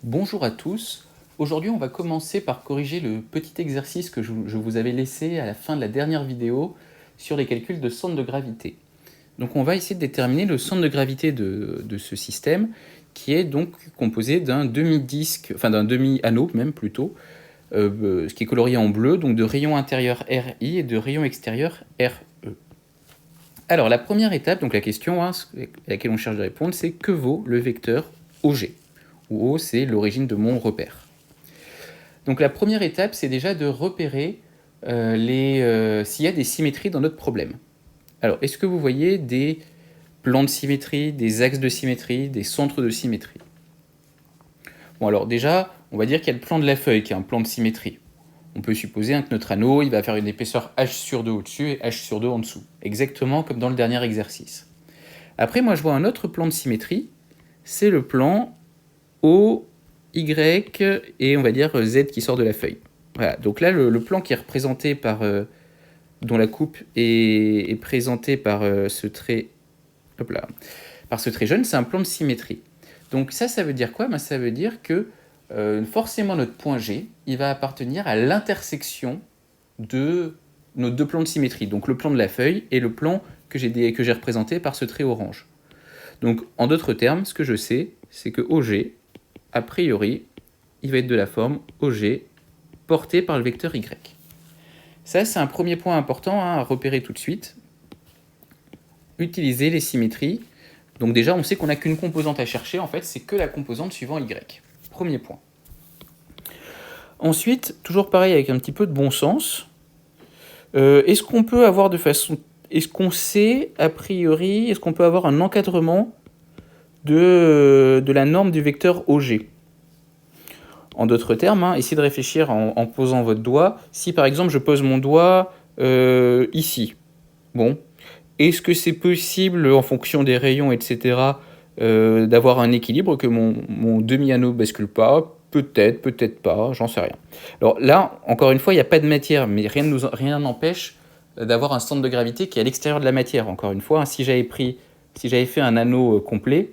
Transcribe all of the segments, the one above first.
Bonjour à tous. Aujourd'hui, on va commencer par corriger le petit exercice que je vous avais laissé à la fin de la dernière vidéo sur les calculs de centre de gravité. Donc on va essayer de déterminer le centre de gravité de ce système qui est donc composé d'un demi-disque, enfin d'un demi-anneau même plutôt, ce qui est colorié en bleu, donc de rayon intérieur RI et de rayon extérieur RE. Alors la première étape, donc la question à laquelle on cherche de répondre, c'est que vaut le vecteur OG, où O c'est l'origine de mon repère. Donc la première étape, c'est déjà de repérer s'il y a des symétries dans notre problème. Alors, est-ce que vous voyez des plans de symétrie, des axes de symétrie, des centres de symétrie? Bon, alors déjà, on va dire qu'il y a le plan de la feuille qui est un plan de symétrie. On peut supposer que notre anneau, il va faire une épaisseur h sur 2 au-dessus et h sur 2 en dessous, exactement comme dans le dernier exercice. Après, moi, je vois un autre plan de symétrie, c'est le plan O, Y et on va dire Z qui sort de la feuille. Voilà, donc là, le plan qui est représenté par, dont la coupe est présentée par ce trait, hop là, par ce trait jaune, c'est un plan de symétrie. Donc ça veut dire quoi? Ça veut dire que forcément notre point G, il va appartenir à l'intersection de nos deux plans de symétrie, donc le plan de la feuille et le plan que j'ai représenté par ce trait orange. Donc en d'autres termes, ce que je sais, c'est que OG, a priori, il va être de la forme OG porté par le vecteur Y. Ça, c'est un premier point important à repérer tout de suite. Utiliser les symétries. Donc déjà, on sait qu'on n'a qu'une composante à chercher, en fait, c'est que la composante suivant Y. Premier point. Ensuite, toujours pareil avec un petit peu de bon sens, est-ce qu'on peut avoir est-ce qu'on sait, a priori, est-ce qu'on peut avoir un encadrement de la norme du vecteur OG? En d'autres termes, essayez de réfléchir en posant votre doigt. Si par exemple je pose mon doigt ici, bon, est-ce que c'est possible en fonction des rayons, etc., d'avoir un équilibre, que mon demi-anneau bascule pas? Peut-être, peut-être pas, j'en sais rien. Alors là, encore une fois, il n'y a pas de matière, mais rien n'empêche d'avoir un centre de gravité qui est à l'extérieur de la matière. Encore une fois, si j'avais fait un anneau complet,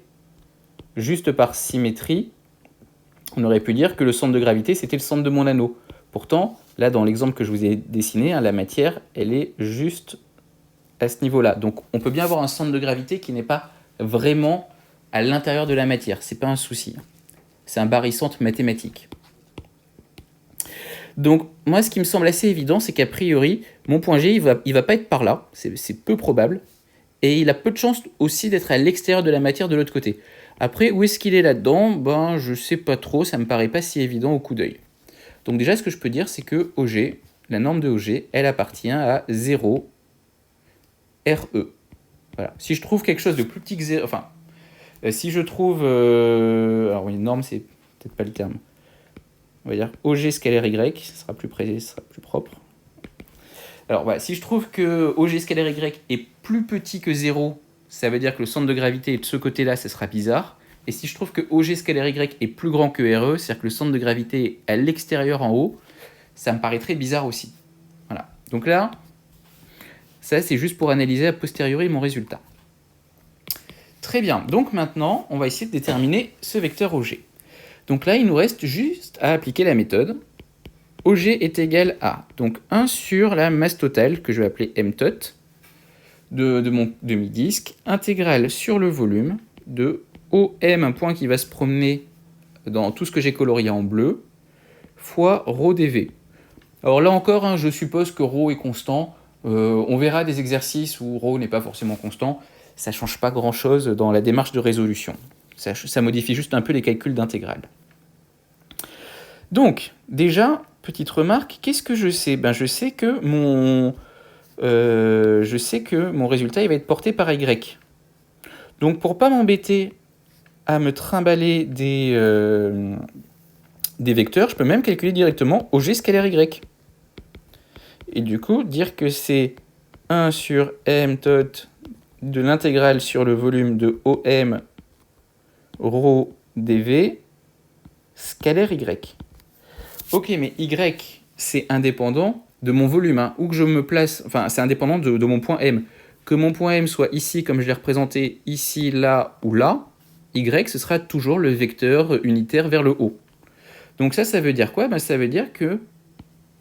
juste par symétrie, on aurait pu dire que le centre de gravité, c'était le centre de mon anneau. Pourtant, là, dans l'exemple que je vous ai dessiné, la matière, elle est juste à ce niveau-là. Donc, on peut bien avoir un centre de gravité qui n'est pas vraiment à l'intérieur de la matière. C'est pas un souci. C'est un barycentre mathématique. Donc, moi, ce qui me semble assez évident, c'est qu'a priori, mon point G, il va pas être par là. C'est peu probable. Et il a peu de chances aussi d'être à l'extérieur de la matière de l'autre côté. Après, où est-ce qu'il est là-dedans? Je sais pas trop, ça me paraît pas si évident au coup d'œil. Donc déjà, ce que je peux dire, c'est que OG, la norme de OG, elle appartient à 0 RE. Voilà. Si je trouve quelque chose de plus petit que 0, enfin, si je trouve... alors oui, norme, c'est peut-être pas le terme. On va dire OG scalaire Y, ça sera plus précis, ça sera plus propre. Alors voilà, si je trouve que OG scalaire Y est plus petit que 0, ça veut dire que le centre de gravité est de ce côté-là, ça sera bizarre. Et si je trouve que OG scalaire Y est plus grand que RE, c'est-à-dire que le centre de gravité est à l'extérieur en haut, ça me paraîtrait bizarre aussi. Voilà. Donc là, ça c'est juste pour analyser a posteriori mon résultat. Très bien, donc maintenant, on va essayer de déterminer ce vecteur OG. Donc là, il nous reste juste à appliquer la méthode. OG est égal à donc 1 sur la masse totale, que je vais appeler mtot, de mon demi-disque, intégrale sur le volume de OM, un point qui va se promener dans tout ce que j'ai colorié en bleu, fois ρ dv. Alors là encore, je suppose que ρ est constant. On verra des exercices où ρ n'est pas forcément constant. Ça ne change pas grand-chose dans la démarche de résolution. Ça modifie juste un peu les calculs d'intégrale. Donc, déjà, petite remarque, qu'est-ce que je sais? Je sais que mon résultat il va être porté par Y. Donc, pour ne pas m'embêter à me trimballer des vecteurs, je peux même calculer directement OG scalaire Y. Et du coup, dire que c'est 1 sur mtot de l'intégrale sur le volume de OM ρ dv scalaire Y. Ok, mais Y, c'est indépendant de mon volume, où que je me place, enfin, c'est indépendant de mon point M. Que mon point M soit ici, comme je l'ai représenté, ici, là ou là, y, ce sera toujours le vecteur unitaire vers le haut. Donc ça veut dire quoi? Ça veut dire que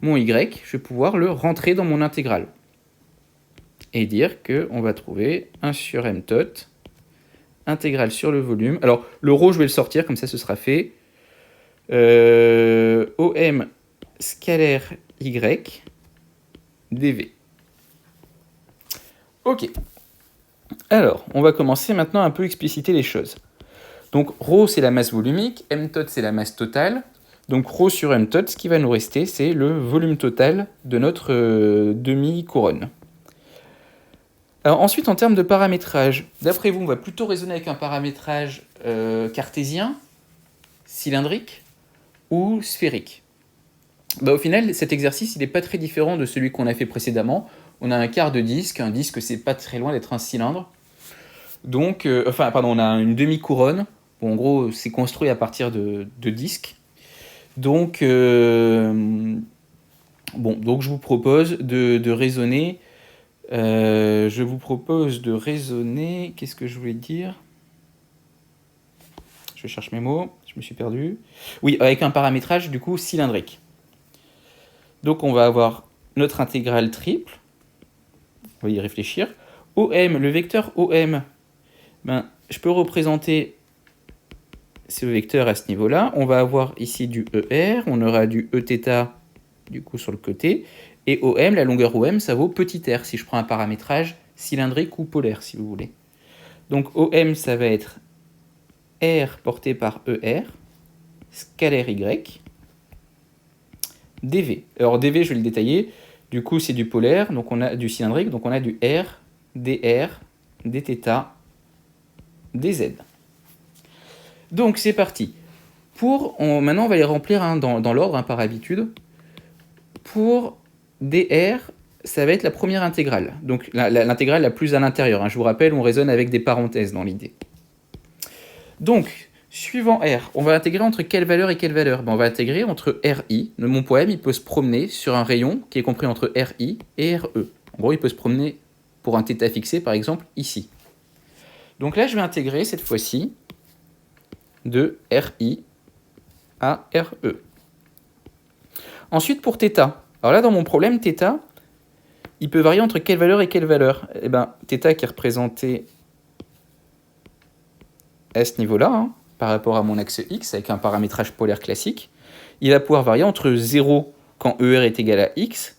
mon y, je vais pouvoir le rentrer dans mon intégrale. Et dire qu'on va trouver 1 sur m tot, intégrale sur le volume. Alors, le ρ, je vais le sortir, comme ça, ce sera fait. OM scalaire y dv. Ok. Alors, on va commencer maintenant à un peu expliciter les choses. Donc, ρ, c'est la masse volumique, m tot, c'est la masse totale. Donc, ρ sur m tot, ce qui va nous rester, c'est le volume total de notre demi-couronne. Alors, ensuite, en termes de paramétrage, d'après vous, on va plutôt raisonner avec un paramétrage cartésien, cylindrique ou sphérique. Au final, cet exercice, il n'est pas très différent de celui qu'on a fait précédemment. On a un quart de disque. Un disque, c'est pas très loin d'être un cylindre. Donc, on a une demi-couronne. Bon, en gros, c'est construit à partir de disques. Donc, je vous propose de raisonner. Qu'est-ce que je voulais dire? Je cherche mes mots. Je me suis perdu. Oui, avec un paramétrage, du coup, cylindrique. Donc, on va avoir notre intégrale triple. On va y réfléchir. OM, le vecteur OM, je peux représenter ce vecteur à ce niveau-là. On va avoir ici du ER, on aura du Eθ du coup sur le côté. Et OM, la longueur OM, ça vaut petit r si je prends un paramétrage cylindrique ou polaire, si vous voulez. Donc OM, ça va être R porté par ER, scalaire Y, dV. Alors dV, je vais le détailler. Du coup, c'est du polaire, donc on a du cylindrique, donc on a du R, dr, dθ, dz. Donc c'est parti. Maintenant, on va les remplir dans l'ordre, par habitude. Pour dr, ça va être la première intégrale. Donc l'intégrale la plus à l'intérieur. Je vous rappelle, on raisonne avec des parenthèses dans l'idée. Donc, suivant r, on va intégrer entre quelle valeur et quelle valeur? On va intégrer entre ri. Mon poème, il peut se promener sur un rayon qui est compris entre ri et re. En gros, il peut se promener pour un θ fixé, par exemple, ici. Donc là, je vais intégrer cette fois-ci de ri à re. Ensuite, pour θ. Alors là, dans mon problème, θ, il peut varier entre quelle valeur et quelle valeur? θ qui est représenté à ce niveau-là, par rapport à mon axe x, avec un paramétrage polaire classique, il va pouvoir varier entre 0 quand ER est égal à x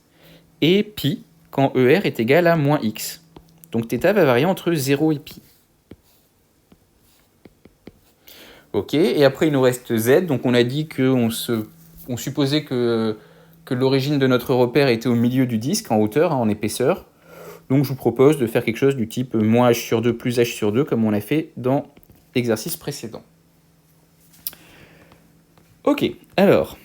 et pi quand ER est égal à moins x. Donc θ va varier entre 0 et pi. Ok, et après il nous reste z, donc on a dit qu'on supposait que l'origine de notre repère était au milieu du disque, en hauteur, en épaisseur. Donc je vous propose de faire quelque chose du type moins h sur 2 plus h sur 2, comme on l'a fait dans l'exercice précédent. Ok, alors,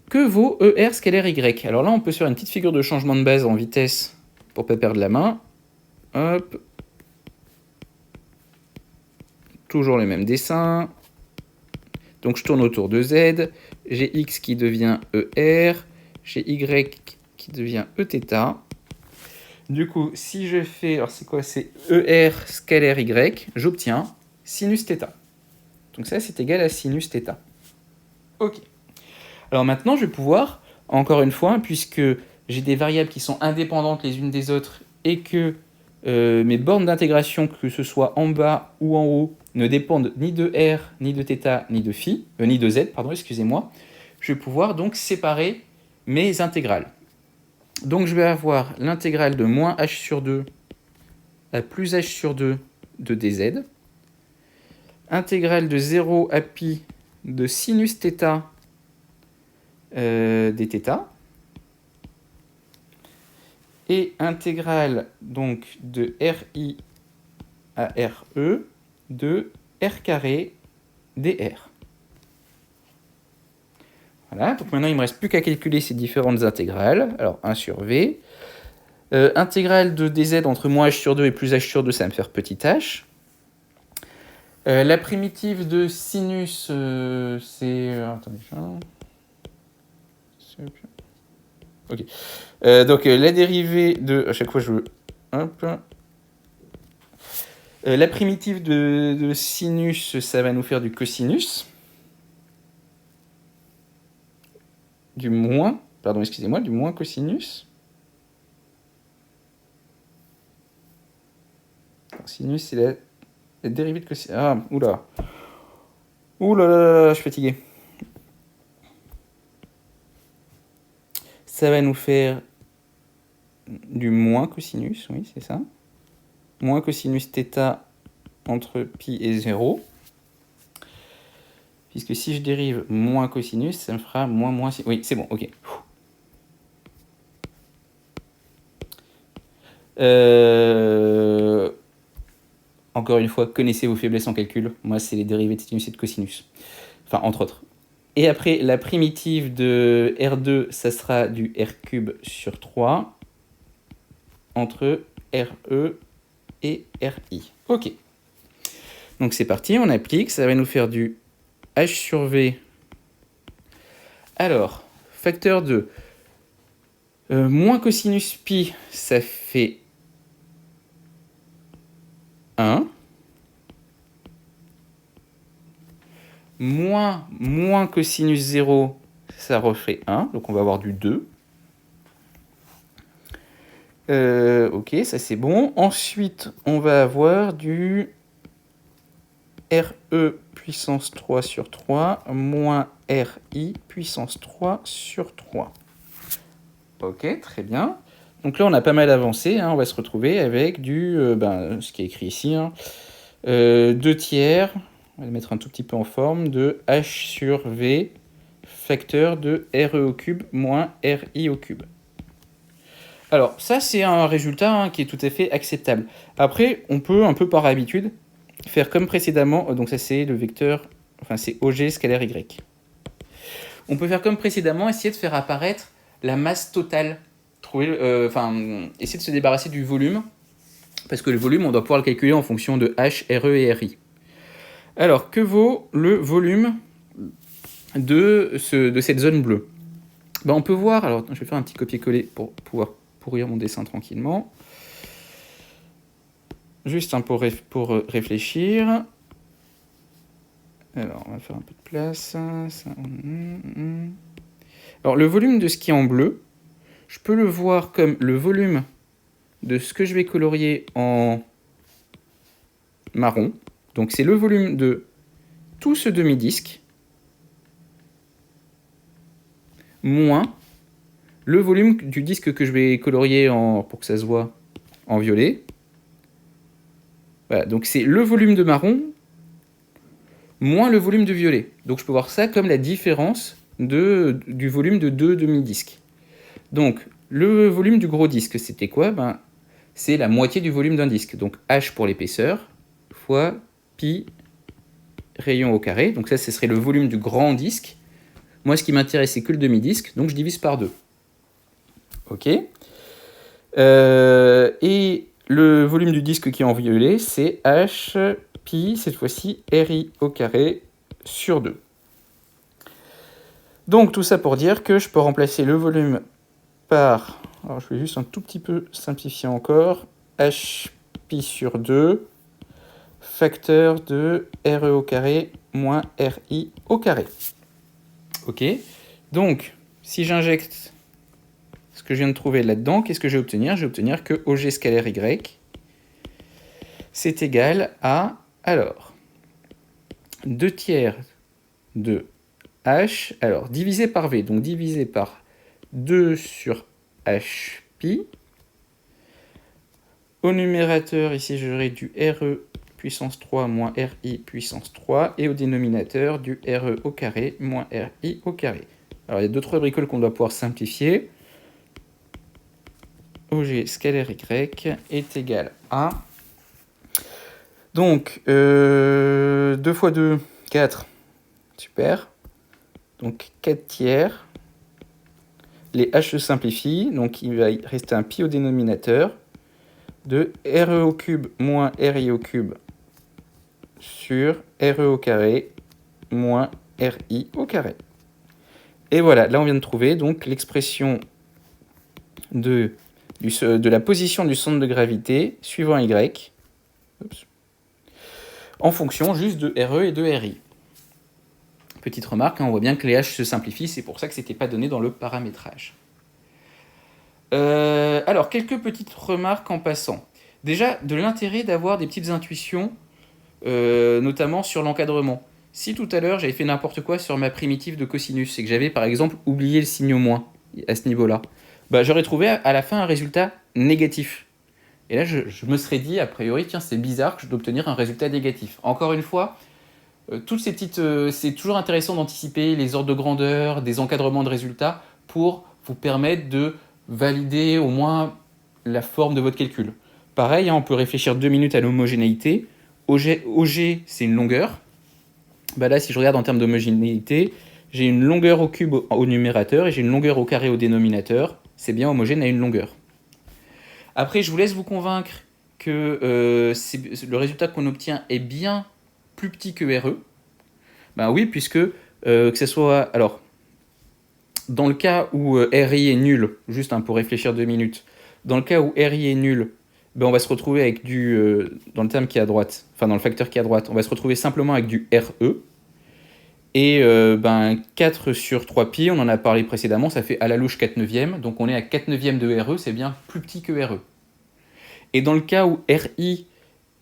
que vaut ER scalaire Y? Alors là, on peut se faire une petite figure de changement de base en vitesse pour ne pas perdre la main. Hop. Toujours le même dessin. Donc je tourne autour de Z. J'ai X qui devient ER. J'ai Y qui devient Eθ. Du coup, si je fais... Alors c'est quoi? C'est ER scalaire Y. J'obtiens sinus θ. Donc ça, c'est égal à sinus θ. Ok. Alors maintenant, je vais pouvoir, encore une fois, puisque j'ai des variables qui sont indépendantes les unes des autres et que mes bornes d'intégration, que ce soit en bas ou en haut, ne dépendent ni de R, ni de θ, ni de phi, ni de Z, pardon, excusez-moi, je vais pouvoir donc séparer mes intégrales. Donc je vais avoir l'intégrale de moins h sur 2 à plus h sur 2 de dz, intégrale de 0 à pi de sinus θ dθ, et intégrale donc de ri à re de r carré dr. Voilà, donc maintenant il ne me reste plus qu'à calculer ces différentes intégrales. Alors 1 sur v. Intégrale de dz entre moins h sur 2 et plus h sur 2, ça va me faire petit h. La primitive de sinus, c'est... attendez, ok. Donc la dérivée de... À chaque fois je veux... Hop. La primitive de sinus, ça va nous faire du cosinus. Du moins cosinus. Sinus, c'est la dérivée de cosinus. Ah, oula. Oula, là, je suis fatigué. Ça va nous faire du moins cosinus, oui, c'est ça. Moins cosinus θ entre pi et 0. Puisque si je dérive moins cosinus, ça me fera moins sinus. Oui, c'est bon, ok. Encore une fois, connaissez vos faiblesses en calcul. Moi, c'est les dérivées de sinus et de cosinus. Enfin, entre autres. Et après, la primitive de R2, ça sera du R³ sur 3 entre RE et RI. Ok. Donc c'est parti, on applique. Ça va nous faire du H sur V. Alors, facteur de moins cosinus pi, ça fait 1. Moins cosinus 0, ça refait 1. Donc on va avoir du 2. Ok, ça c'est bon. Ensuite, on va avoir du RE puissance 3 sur 3 moins RI puissance 3 sur 3. Ok, très bien. Donc là, on a pas mal avancé. Hein. On va se retrouver avec du, ce qui est écrit ici, 2 tiers, on va le mettre un tout petit peu en forme, de H sur V facteur de RE au cube moins RI au cube. Alors, ça, c'est un résultat qui est tout à fait acceptable. Après, on peut, un peu par habitude, faire comme précédemment. Donc ça, c'est le vecteur, enfin, c'est OG scalaire Y. On peut faire comme précédemment, essayer de faire apparaître la masse totale. Essayer de se débarrasser du volume. Parce que le volume, on doit pouvoir le calculer en fonction de H, RE et RI. Alors, que vaut le volume de cette zone bleue? On peut voir, alors je vais faire un petit copier-coller pour pouvoir pourrir mon dessin tranquillement. Juste pour réfléchir. Alors, on va faire un peu de place. Alors, le volume de ce qui est en bleu, je peux le voir comme le volume de ce que je vais colorier en marron. Donc, c'est le volume de tout ce demi-disque moins le volume du disque que je vais colorier pour que ça se voit en violet. Voilà, donc c'est le volume de marron moins le volume de violet. Donc je peux voir ça comme la différence du volume de deux demi-disques. Donc le volume du gros disque, c'était quoi? C'est la moitié du volume d'un disque. Donc H pour l'épaisseur fois pi rayon au carré. Donc ça, ce serait le volume du grand disque. Moi, ce qui m'intéresse, c'est que le demi-disque. Donc je divise par 2. Ok. Et le volume du disque qui est en violet, c'est H pi, cette fois-ci, RI au carré sur 2. Donc tout ça pour dire que je peux remplacer le volume par, alors je vais juste un tout petit peu simplifier encore, H pi sur 2, facteur de RE au carré moins RI au carré. Ok, donc si j'injecte ce que je viens de trouver là-dedans, qu'est-ce que je vais obtenir? Je vais obtenir que OG scalaire Y, c'est égal à, alors, 2 tiers de H, alors divisé par V, donc divisé par 2 sur H pi. Au numérateur, ici, j'aurai du RE puissance 3 moins RI puissance 3, et au dénominateur, du RE au carré moins RI au carré. Alors, il y a 2-3 bricoles qu'on doit pouvoir simplifier. OG scalaire Y est égal à... Donc, 2 fois 2, 4. Super. Donc, 4 tiers. Les H se simplifient, donc il va rester un pi au dénominateur de RE au cube moins RI au cube sur RE au carré moins RI au carré. Et voilà, là on vient de trouver donc l'expression de la position du centre de gravité suivant Y. Oups. en fonction juste de RE et de RI. Petite remarque, on voit bien que les H se simplifient, c'est pour ça que ce n'était pas donné dans le paramétrage. Alors, quelques petites remarques en passant. Déjà, de l'intérêt d'avoir des petites intuitions, notamment sur l'encadrement. Si tout à l'heure, j'avais fait n'importe quoi sur ma primitive de cosinus, et que j'avais par exemple oublié le signe moins à ce niveau-là, j'aurais trouvé à la fin un résultat négatif. Et là, je me serais dit, a priori, tiens, c'est bizarre que je dois obtenir un résultat négatif. Encore une fois, toutes ces petites, c'est toujours intéressant d'anticiper les ordres de grandeur, des encadrements de résultats pour vous permettre de valider au moins la forme de votre calcul. Pareil, on peut réfléchir 2 minutes à l'homogénéité. OG, c'est une longueur. Là, si je regarde en termes d'homogénéité, j'ai une longueur au cube au numérateur et j'ai une longueur au carré au dénominateur. C'est bien homogène à une longueur. Après, je vous laisse vous convaincre que le résultat qu'on obtient est bien plus petit que RE. Oui, puisque que ce soit... Alors, dans le cas où RI est nul, juste pour réfléchir 2 minutes, dans le cas où RI est nul, on va se retrouver avec dans le terme qui est à droite, enfin dans le facteur qui est à droite, on va se retrouver simplement avec du RE. Et 4 sur 3 pi, on en a parlé précédemment, ça fait à la louche 4 neuvièmes, donc on est à 4 neuvièmes de RE, c'est bien plus petit que RE. Et dans le cas où RI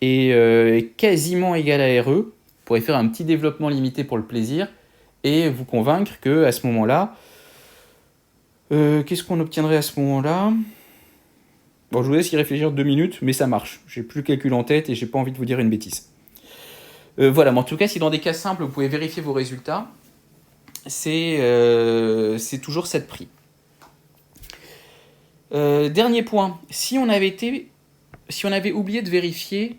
est quasiment égal à RE, vous pourrez faire un petit développement limité pour le plaisir, et vous convaincre qu'à ce moment-là, qu'est-ce qu'on obtiendrait à ce moment-là ? Je vous laisse y réfléchir 2 minutes, mais ça marche. J'ai plus le calcul en tête et j'ai pas envie de vous dire une bêtise. Voilà, mais en tout cas, si dans des cas simples, vous pouvez vérifier vos résultats, c'est toujours 7 prix. Dernier point, si on avait oublié de vérifier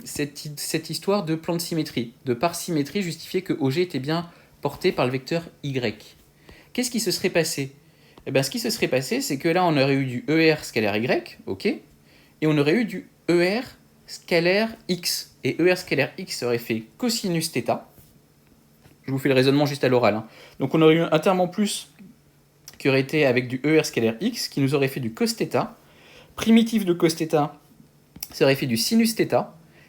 cette histoire de plan de symétrie, de parsymétrie justifiée que OG était bien porté par le vecteur Y, qu'est-ce qui se serait passé ? Ce qui se serait passé, c'est que là, on aurait eu du ER scalaire Y, ok, et on aurait eu du ER scalaire X. Et ER scalaire X aurait fait cosinus θ. Je vous fais le raisonnement juste à l'oral. Hein. Donc on aurait eu un terme en plus qui aurait été avec du ER scalaire X, qui nous aurait fait du cos θ. Primitif de cos θ, ça aurait fait du sinus θ.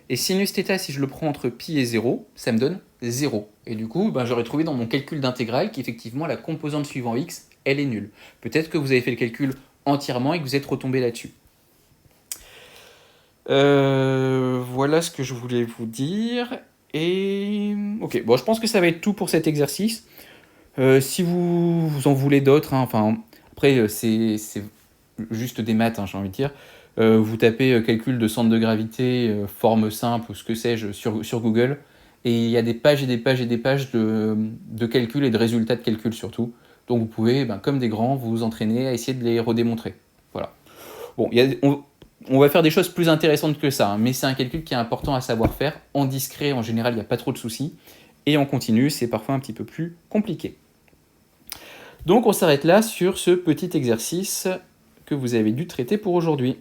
Et sinus θ, si je le prends entre pi et 0, ça me donne 0. Et du coup, j'aurais trouvé dans mon calcul d'intégrale qu'effectivement, la composante suivant x, elle est nulle. Peut-être que vous avez fait le calcul entièrement et que vous êtes retombé là-dessus. Voilà ce que je voulais vous dire. Et ok, je pense que ça va être tout pour cet exercice. Si vous en voulez d'autres, après c'est juste des maths, j'ai envie de dire. Vous tapez calcul de centre de gravité, forme simple ou ce que sais-je sur Google, et il y a des pages et des pages et des pages de calcul et de résultats de calcul surtout. Donc vous pouvez, comme des grands, vous entraîner à essayer de les redémontrer. Voilà. Bon, on va faire des choses plus intéressantes que ça, mais c'est un calcul qui est important à savoir faire. En discret, en général, il n'y a pas trop de soucis. Et en continu, c'est parfois un petit peu plus compliqué. Donc on s'arrête là sur ce petit exercice que vous avez dû traiter pour aujourd'hui.